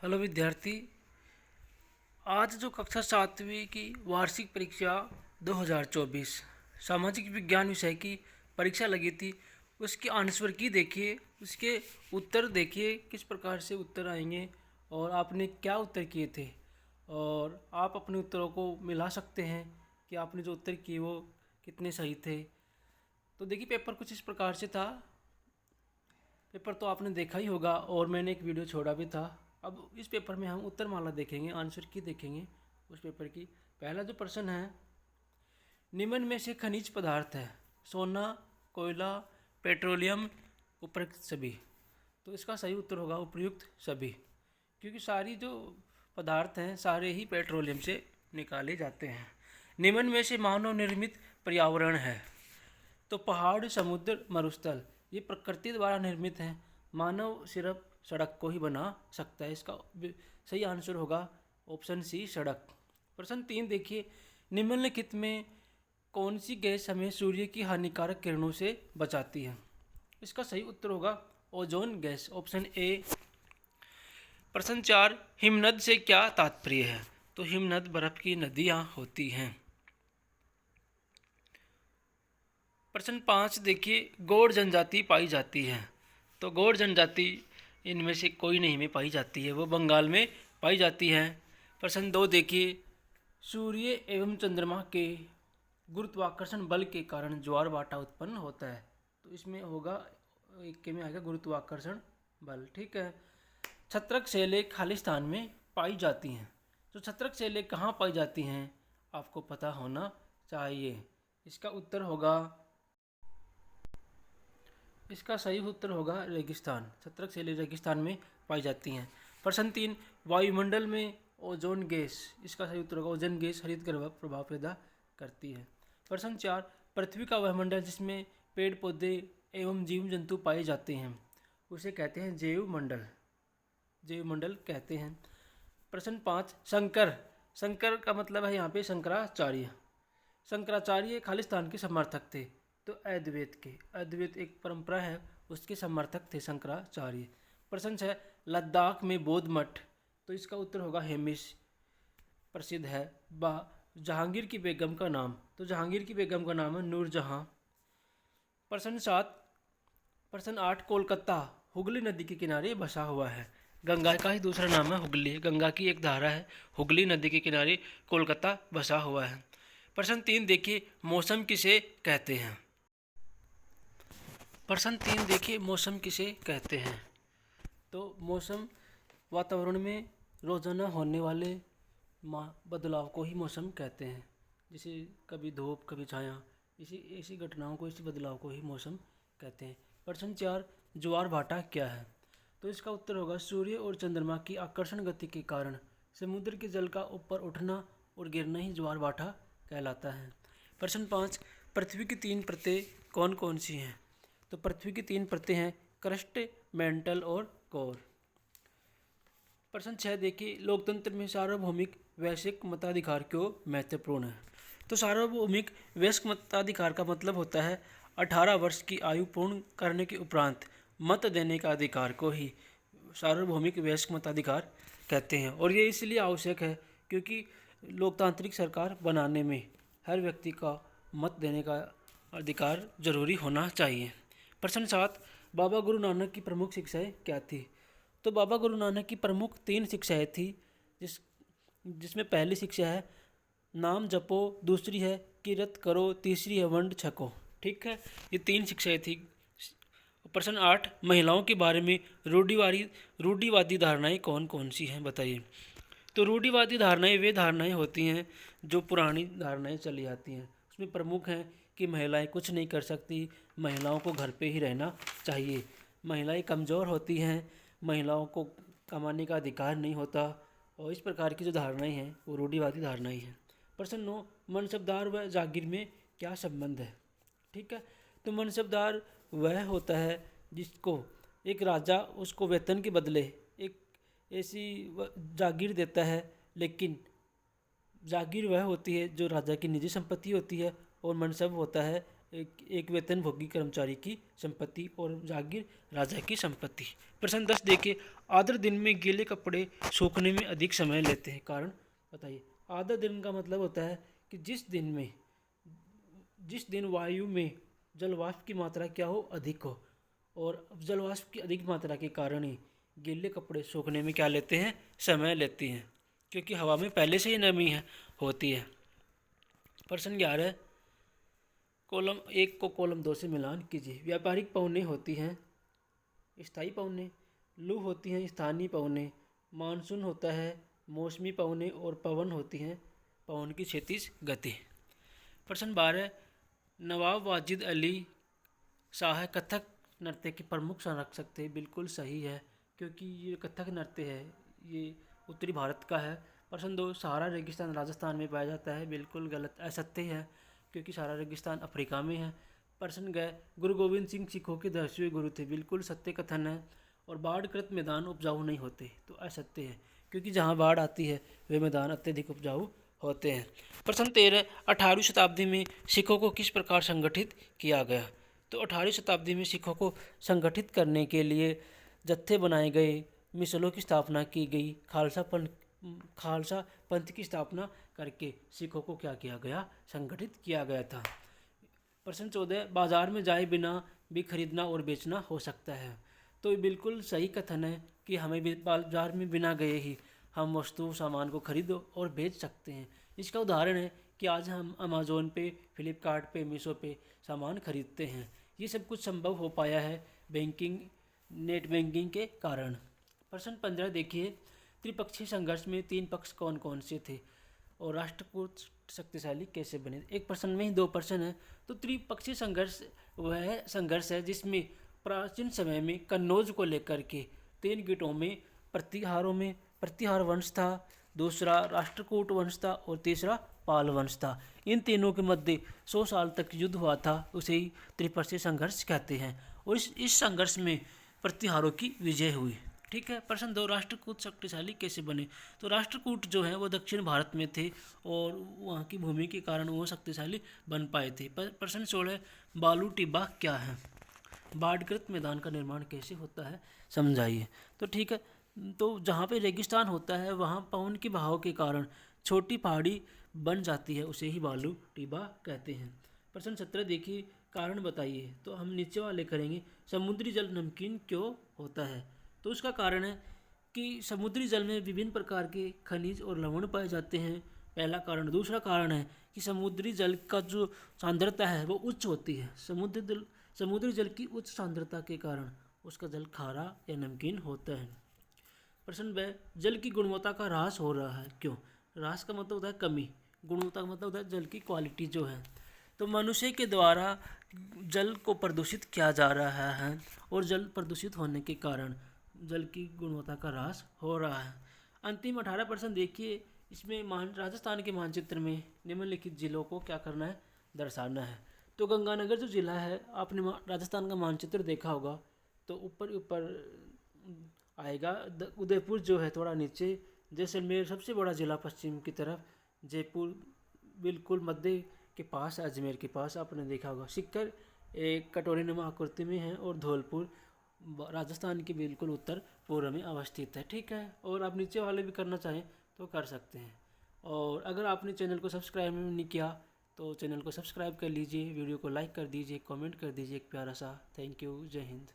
Hello विद्यार्थी। आज जो कक्षा 7वीं की वार्षिक परीक्षा 2024 सामाजिक विज्ञान विषय की परीक्षा लगी थी, उसके आंसर की देखिए, उसके उत्तर देखिए किस प्रकार से उत्तर आएंगे और आपने क्या उत्तर किए थे। और आप अपने उत्तरों को मिला सकते हैं कि आपने जो उत्तर किए वो कितने सही थे। तो देखिए, पेपर कुछ इस प्रकार से था। पेपर तो आपने देखा ही होगा और मैंने एक वीडियो छोड़ा भी था। अब इस पेपर में हम उत्तरमाला देखेंगे, आंसर की देखेंगे उस पेपर की। पहला जो प्रश्न है, निम्न में से खनिज पदार्थ है सोना, कोयला, पेट्रोलियम, उपरोक्त सभी। तो इसका सही उत्तर होगा उपयुक्त सभी, क्योंकि सारी जो पदार्थ हैं सारे ही पेट्रोलियम से निकाले जाते हैं। निम्न में से मानव निर्मित पर्यावरण है, तो पहाड़, समुद्र, मरुस्थल ये प्रकृति द्वारा निर्मित हैं। मानव सिर्फ सड़क को ही बना सकता है। इसका सही आंसर होगा ऑप्शन सी, सड़क। प्रश्न 3 देखिए, निम्नलिखित में कौन सी गैस हमें सूर्य की हानिकारक किरणों से बचाती है। इसका सही उत्तर होगा ओजोन गैस, ऑप्शन ए। प्रश्न 4, हिमनद से क्या तात्पर्य है। तो हिमनद बर्फ की नदियाँ होती हैं। प्रश्न 5 देखिए, गौड़ जनजाति पाई जाती है। तो गौड़ जनजाति इनमें से कोई नहीं में पाई जाती है, वो बंगाल में पाई जाती है। प्रश्न 2 देखिए, सूर्य एवं चंद्रमा के गुरुत्वाकर्षण बल के कारण ज्वार भाटा उत्पन्न होता है। तो इसमें होगा, एक के में आएगा गुरुत्वाकर्षण बल। ठीक है। छत्रक शैलें खालिस्तान में पाई जाती हैं। तो छत्रक शैलें कहाँ पाई जाती हैं आपको पता होना चाहिए। इसका उत्तर होगा, इसका सही उत्तर होगा रेगिस्तान। छत्रक शैलें रेगिस्तान में पाई जाती हैं। प्रश्न 3, वायुमंडल में ओजोन गैस। इसका सही उत्तर होगा ओजोन गैस हरित गृह प्रभाव पैदा करती है। प्रश्न 4, पृथ्वी का वह मंडल जिसमें पेड़ पौधे एवं जीव जंतु पाए जाते हैं उसे कहते हैं जैव मंडल, जैव मंडल कहते हैं। प्रश्न 5, शंकर। शंकर का मतलब है यहाँ पे शंकराचार्य। शंकराचार्य खालिस्तान के समर्थक थे। तो अद्वैत के, अद्वैत एक परंपरा है, उसके समर्थक थे शंकराचार्य। प्रश्न 6, लद्दाख में बौद्ध मठ। तो इसका उत्तर होगा हेमिस, प्रसिद्ध है। जहांगीर की बेगम का नाम। तो जहांगीर की बेगम का नाम है नूरजहां। प्रश्न 7, प्रश्न 8, कोलकाता हुगली नदी के किनारे बसा हुआ है। गंगा का ही दूसरा नाम है हुगली, गंगा की एक धारा है। हुगली नदी के किनारे कोलकाता बसा हुआ है। प्रश्न 3 देखिए, मौसम किसे कहते हैं। प्रश्न 3 देखिए, मौसम किसे कहते हैं। तो मौसम वातावरण में रोजाना होने वाले बदलाव को ही मौसम कहते हैं। जैसे कभी धूप कभी छाया, इसी ऐसी घटनाओं को, इसी बदलाव को ही मौसम कहते हैं। प्रश्न 4, ज्वार भाटा क्या है। तो इसका उत्तर होगा सूर्य और चंद्रमा की आकर्षण गति के कारण समुद्र के जल का ऊपर उठना और गिरना ही ज्वार भाटा कहलाता है। प्रश्न 5, पृथ्वी की 3 परतें कौन कौन सी हैं। तो पृथ्वी की 3 परतें हैं, क्रस्ट, मेंटल और कोर। प्रश्न 6 देखिए, लोकतंत्र में सार्वभौमिक वैश्विक मताधिकार क्यों महत्वपूर्ण है। तो सार्वभौमिक वयस्क मताधिकार का मतलब होता है 18 वर्ष की आयु पूर्ण करने के उपरांत मत देने का अधिकार को ही सार्वभौमिक वयस्क मताधिकार कहते हैं। और ये इसलिए आवश्यक है क्योंकि लोकतांत्रिक सरकार बनाने में हर व्यक्ति का मत देने का अधिकार जरूरी होना चाहिए। प्रश्न 7, बाबा गुरु नानक की प्रमुख शिक्षाएं क्या थी। तो बाबा गुरु नानक की प्रमुख 3 शिक्षाएं थी, जिसमें पहली शिक्षा है नाम जपो, दूसरी है किरत करो, तीसरी है वंड छको। ठीक है, ये 3 शिक्षाएं थी। प्रश्न 8, महिलाओं के बारे में रूढ़िवादी धारणाएं कौन कौन सी हैं बताइए। तो रूढ़िवादी धारणाएं वे धारणाएं होती हैं जो पुरानी धारणाएं चली आती हैं। उसमें प्रमुख हैं कि महिलाएं कुछ नहीं कर सकती, महिलाओं को घर पे ही रहना चाहिए, महिलाएं कमज़ोर होती हैं, महिलाओं को कमाने का अधिकार नहीं होता, और इस प्रकार की जो धारणाएं हैं वो रूढ़िवादी धारणाएं हैं। प्रश्न 9, मनसबदार व जागीर में क्या संबंध है। ठीक है, तो मनसबदार वह होता है जिसको एक राजा उसको वेतन के बदले एक ऐसी जागीर देता है, लेकिन जागीर वह होती है जो राजा की निजी संपत्ति होती है, और मनसब होता है एक वेतनभोगी कर्मचारी की संपत्ति और जागीर राजा की संपत्ति। प्रश्न 10 देखिए, आर्द्र दिन में गीले कपड़े सूखने में अधिक समय लेते हैं, कारण बताइए। आर्द्र दिन का मतलब होता है कि जिस दिन वायु में जलवाष्प की मात्रा क्या हो, अधिक हो, और जलवाष्प की अधिक मात्रा के कारण ही गीले कपड़े सूखने में क्या लेते हैं, समय लेती हैं, क्योंकि हवा में पहले से ही नमी होती है। प्रश्न 11, कॉलम 1 को कॉलम 2 से मिलान कीजिए। व्यापारिक पौने होती हैं स्थायी पौने, लू होती हैं स्थानीय पौने, मानसून होता है मौसमी पौने, और पवन होती हैं पवन की क्षैतिज गति। प्रश्न 12, नवाब वाजिद अली शाह कथक नृत्य के प्रमुख संरक्षक थे। बिल्कुल सही है, क्योंकि ये कथक नृत्य है ये उत्तरी भारत का है। प्रश्न 2, सहारा रेगिस्तान राजस्थान में पाया जाता है। बिल्कुल गलत, असत्य है, क्योंकि सहारा रेगिस्तान अफ्रीका में है। प्रश्न गए, गुरु गोविंद सिंह सिखों के 10वें गुरु थे। बिल्कुल सत्य कथन है। और बाढ़कृत मैदान उपजाऊ नहीं होते, तो असत्य है, क्योंकि जहाँ बाढ़ आती है वे मैदान अत्यधिक उपजाऊ होते हैं। प्रश्न 13, 18वीं शताब्दी में सिखों को किस प्रकार संगठित किया गया। तो 18वीं शताब्दी में सिखों को संगठित करने के लिए जत्थे बनाए गए, मिसलों की स्थापना की गई, खालसा पंथ की स्थापना करके सिखों को क्या किया गया, संगठित किया गया था। प्रश्न 14, बाजार में जाए बिना भी खरीदना और बेचना हो सकता है। तो ये बिल्कुल सही कथन है कि हमें बाजार में बिना गए ही हम वस्तु सामान को खरीदो और बेच सकते हैं। इसका उदाहरण है कि आज हम अमेज़ोन पे, फ्लिपकार्ट पे, मीशो पे सामान खरीदते हैं। ये सब कुछ संभव हो पाया है नेट बैंकिंग के कारण। प्रश्न 15 देखिए, त्रिपक्षीय संघर्ष में 3 पक्ष कौन कौन से थे और राष्ट्रकूट शक्तिशाली कैसे बने। एक प्रश्न में ही 2 प्रश्न है। तो त्रिपक्षीय संघर्ष वह संघर्ष है जिसमें प्राचीन समय में कन्नौज को लेकर के 3 गिटों में प्रतिहार वंश था, दूसरा राष्ट्रकूट वंश था और तीसरा पाल वंश था। इन तीनों के मध्य 100 साल तक युद्ध हुआ था, उसे ही त्रिपक्षीय संघर्ष कहते हैं। और इस संघर्ष में प्रतिहारों की विजय हुई। ठीक है। प्रश्न 2, राष्ट्रकूट शक्तिशाली कैसे बने। तो राष्ट्रकूट जो है वो दक्षिण भारत में थे और वहाँ की भूमि के कारण वो शक्तिशाली बन पाए थे। प्रश्न 16, बालू टिब्बा क्या है। बाढ़कृत मैदान का निर्माण कैसे होता है, समझाइए। तो ठीक है, तो जहाँ पे रेगिस्तान होता है वहाँ पवन के बहाव के कारण छोटी पहाड़ी बन जाती है, उसे ही बालू टिब्बा कहते हैं। प्रश्न 17 देखिए, कारण बताइए। तो हम नीचे वाले करेंगे। समुद्री जल नमकीन क्यों होता है। तो उसका कारण है कि समुद्री जल में विभिन्न प्रकार के खनिज और लवण पाए जाते हैं, पहला कारण। दूसरा कारण है कि समुद्री जल का जो सांद्रता है वो उच्च होती है। समुद्री जल की उच्च सांद्रता के कारण उसका जल खारा या नमकीन होता है। प्रश्न 2, जल की गुणवत्ता का ह्रास हो रहा है, क्यों। ह्रास का मतलब होता है कमी, गुणवत्ता का मतलब होता है जल की क्वालिटी जो है। तो मनुष्य के द्वारा जल को प्रदूषित किया जा रहा है और जल प्रदूषित होने के कारण जल की गुणवत्ता का ह्रास हो रहा है। अंतिम 18% देखिए, इसमें राजस्थान के मानचित्र में निम्नलिखित जिलों को क्या करना है, दर्शाना है। तो गंगानगर जो जिला है, आपने राजस्थान का मानचित्र देखा होगा, तो ऊपर आएगा। उदयपुर जो है थोड़ा नीचे, जैसलमेर सबसे बड़ा जिला पश्चिम की तरफ, जयपुर बिल्कुल मध्य के पास, अजमेर के पास आपने देखा होगा। सिक्कर एक कटोरी नुमा आकृति में है और धौलपुर राजस्थान के बिल्कुल उत्तर पूर्व में अवस्थित है। ठीक है, और आप नीचे वाले भी करना चाहें तो कर सकते हैं। और अगर आपने चैनल को सब्सक्राइब नहीं किया तो चैनल को सब्सक्राइब कर लीजिए, वीडियो को लाइक कर दीजिए, कमेंट कर दीजिए एक प्यारा सा। थैंक यू, जय हिंद।